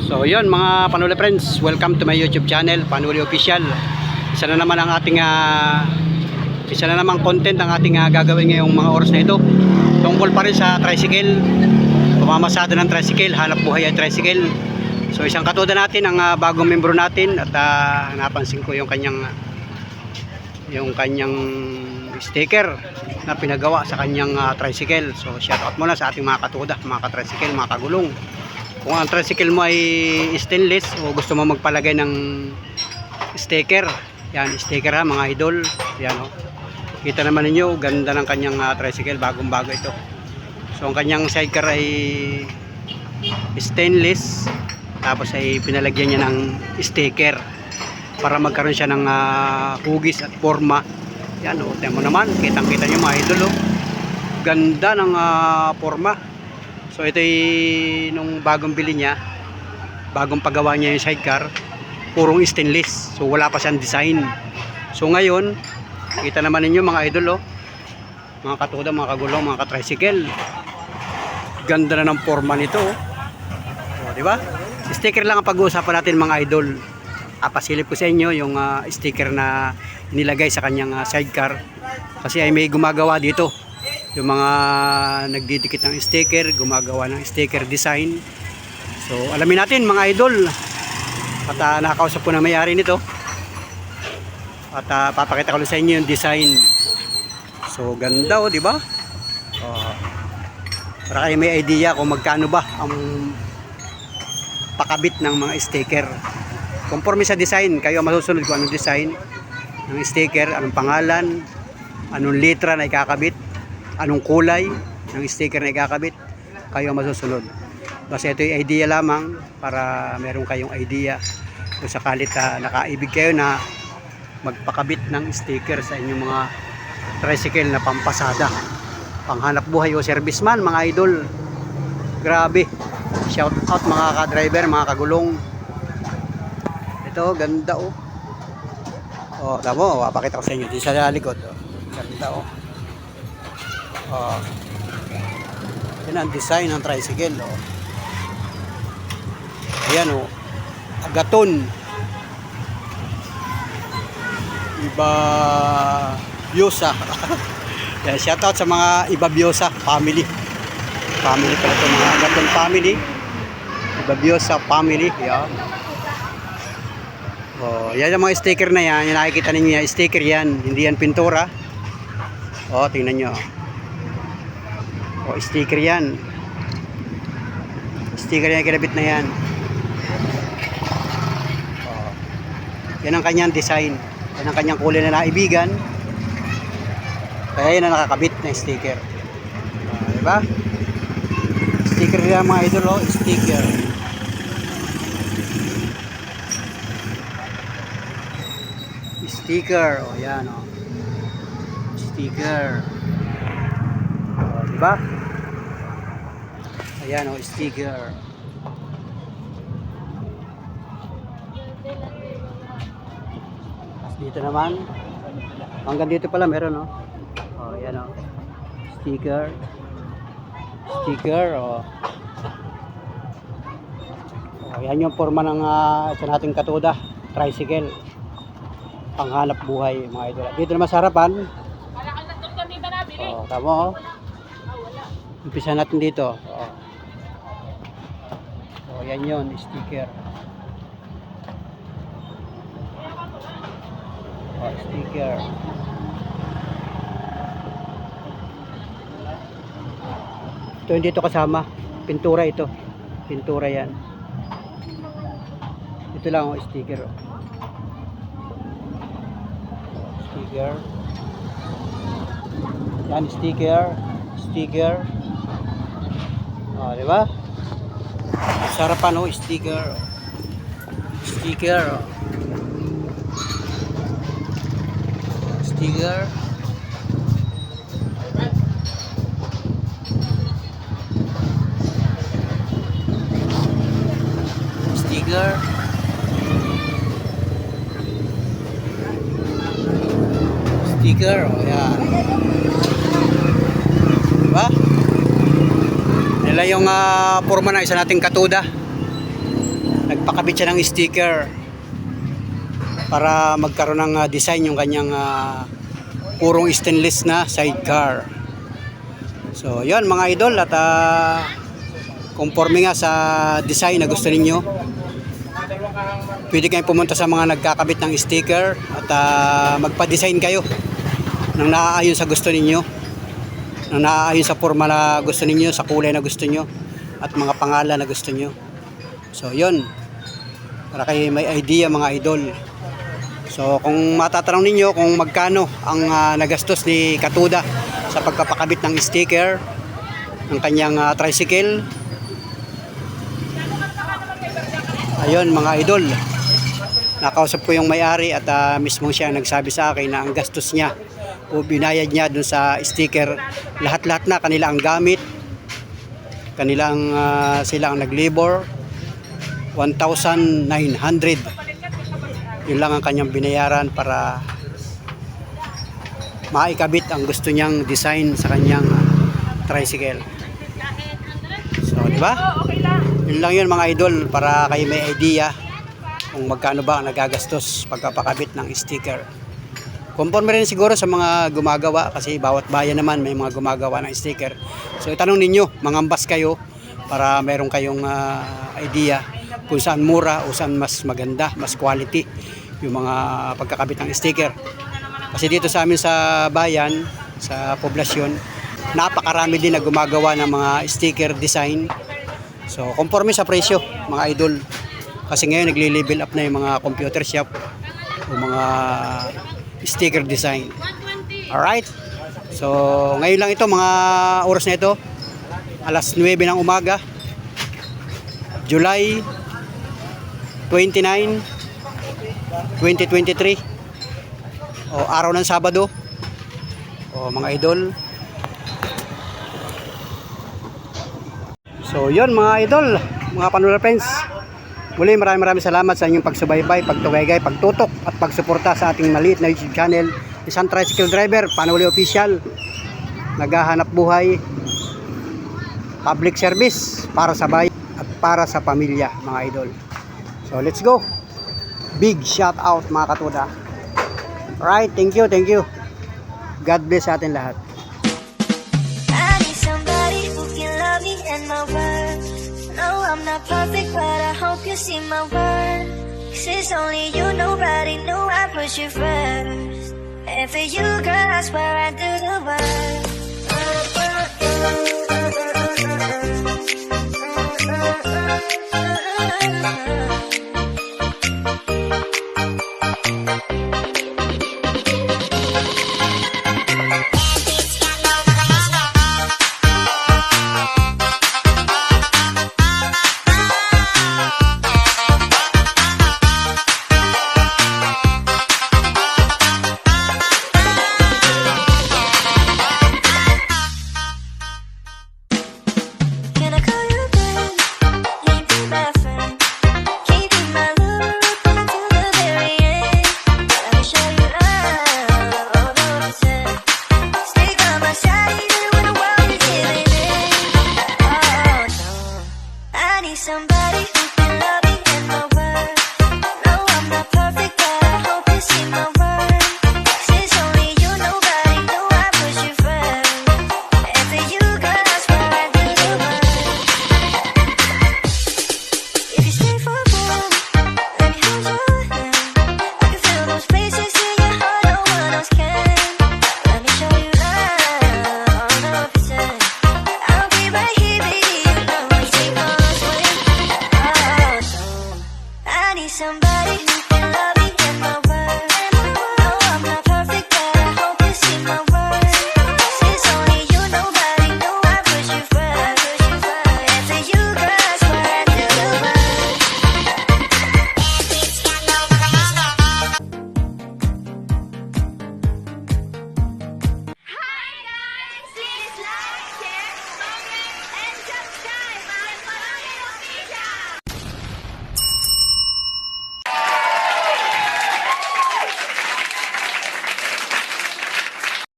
So yun mga Panuli friends, welcome to my YouTube channel, Panuli Official. Isa na naman content ang ating gagawin ngayong mga oras na ito. Tungkol pa rin sa tricycle, pamamasada ng tricycle, hanap buhay ay tricycle. So isang katuda natin ang bagong membro natin at napansin ko yung kanyang sticker na pinagawa sa kanyang tricycle. So shout out muna sa ating mga katuda, mga ka-tricycle, mga kagulong. Kung ang tricycle mo ay stainless o gusto mo magpalagay ng sticker, yan, sticker ha mga idol. Yan o. Kita naman ninyo, ganda ng kanyang tricycle, bagong bago ito. So ang kanyang sidecar ay stainless, tapos ay pinalagyan niya ng sticker para magkaroon siya ng hugis at forma. Yan o, tingnan mo naman, kitang kita nyo mga idol o. Ganda ng forma. So ito ay nung bagong bili niya, bagong paggawa niya yung sidecar, purong stainless. So wala pa siyang design. So ngayon, kita naman ninyo mga idol, mga katuda, mga kagulong, mga ka-tricycle. Ganda na ng forma nito. So, di ba? Sticker lang ang pag-uusapan natin mga idol. Pasilip ko sa inyo yung sticker na nilagay sa kanyang sidecar. Kasi ay may gumagawa dito. Yung mga nagdidikit ng sticker, gumagawa ng sticker design. So alamin natin mga idol. At nakakausap ko na may-ari nito. At papakita ko sa inyo yung design. So ganda di ba? Para kayo may idea kung magkano ba ang pakabit ng mga sticker. Conforme sa design, kayo masusunod kung anong design ng sticker, anong pangalan, anong letra na ikakabit, anong kulay ng sticker na ikakabit, kayo masusunod. Kasi ito yung idea lamang para meron kayong idea kung sakalit nakaibig kayo na magpakabit ng sticker sa inyong mga tricycle na pampasada, panghanap buhay o serviceman mga idol. Grabe, shout out mga ka-driver, mga kagulong. Ito ganda tamo, papakita ko sa inyo dito sa likod. Ganda yan ang design ng tricycle. Ayan Agaton Iba Biosa. Yan, shout out sa mga Iba Biosa family pala ito, mga Agaton family, Iba Biosa family. Yan. Yan ang mga sticker na yan. Yung nakikita ninyo yan, sticker yan, hindi yan pintura. Tingnan nyo. Sticker yan. Sticker yan, kinabit na yan. Yan ang kanyang design. Yan ang kanyang kulay na naibigan. Kaya yan ang nakakabit na sticker. Diba? Sticker yan mga idol. Sticker. Sticker. Yan sticker. Diba? Ayan sticker. Dito naman, hanggang dito pala meron ayan sticker. Ayan yung forma ng isa nating katuda, tricycle, panghanap buhay mga idol. Dito naman sa harapan, tama umpisa natin dito. Yan yun, sticker. Sticker. Ito hindi ito kasama, pintura ito. Pintura yan. Ito lang sticker. Sticker. Yan sticker. Di ba? Sarapan sticker. Sticker. Yan. Diba? Nila yung forma ng isa nating katuda. nagpakabit siya ng sticker para magkaroon ng design yung kanyang purong stainless na sidecar. So yun mga idol, at conforme nga sa design na gusto ninyo, pwede kayong pumunta sa mga nagkakabit ng sticker at magpa-design kayo ng naaayon sa gusto ninyo, ng naaayon sa forma na gusto ninyo, sa kulay na gusto nyo, at mga pangalan na gusto nyo. So yun, para kayo may idea mga idol. So kung matatanong ninyo kung magkano ang nagastos ni Katuda sa pagpapakabit ng sticker ng kanyang tricycle, ayun mga idol, nakausap ko yung may-ari at mismo siya nagsabi sa akin na ang gastos niya o binayad niya dun sa sticker, lahat-lahat na kanila ang gamit, kanilang sila ang naglibor, 1,900. Yun lang ang kanyang binayaran para maikabit ang gusto niyang design sa kanyang tricycle. So, di ba? Yun lang yun mga idol, para kayo may idea kung magkano ba ang nagagastos pagpapakabit ng sticker. Conforme rin siguro sa mga gumagawa, kasi bawat bayan naman may mga gumagawa ng sticker. So itanong ninyo, mangambas kayo para meron kayong idea kung saan mura o saan mas maganda, mas quality yung mga pagkakabit ng sticker. Kasi dito sa amin sa bayan, sa poblasyon, napakarami din na gumagawa ng mga sticker design. So conforme sa presyo mga idol, kasi ngayon nagli-level up na yung mga computer shop o mga sticker design. Alright, so ngayon lang ito, mga oras na ito, alas 9 ng umaga, July 29, 2023, o araw ng Sabado. O mga idol, so yun mga idol, mga Panula Friends, muli maraming salamat sa inyong pagsubaybay, pagtuwaygay, pagtutok at pagsuporta sa ating maliit na YouTube channel, isang tricycle driver, Panuli Official, naghahanap buhay, public service para sa bayan at para sa pamilya mga idol. So let's go, big shout out mga Katuda. Alright, thank you, God bless sa atin lahat. I need somebody who can love me and my worth. No, I'm not perfect, but I hope you see my worth. 'Cause it's only you, nobody knew I put you first. And for you, girl, I swear I do the work. Can I call you back? Can you be my friend? Can you be my lover up until the very end? Let me show you love, all of the time. Stay by my side even when the world is giving in. Oh no, I need somebody who can love me and my worth. No, I'm not perfect, but I hope you see my worth. 'Cause it's only you, nobody knew I put you first. And for you, girl, I swear I do the work. If you stay for a while, let me hold your hand. I can feel those places in your heart no one else can. Let me show you love, 100%. I'll be right here, baby, you know I take on swing. Oh, so I need somebody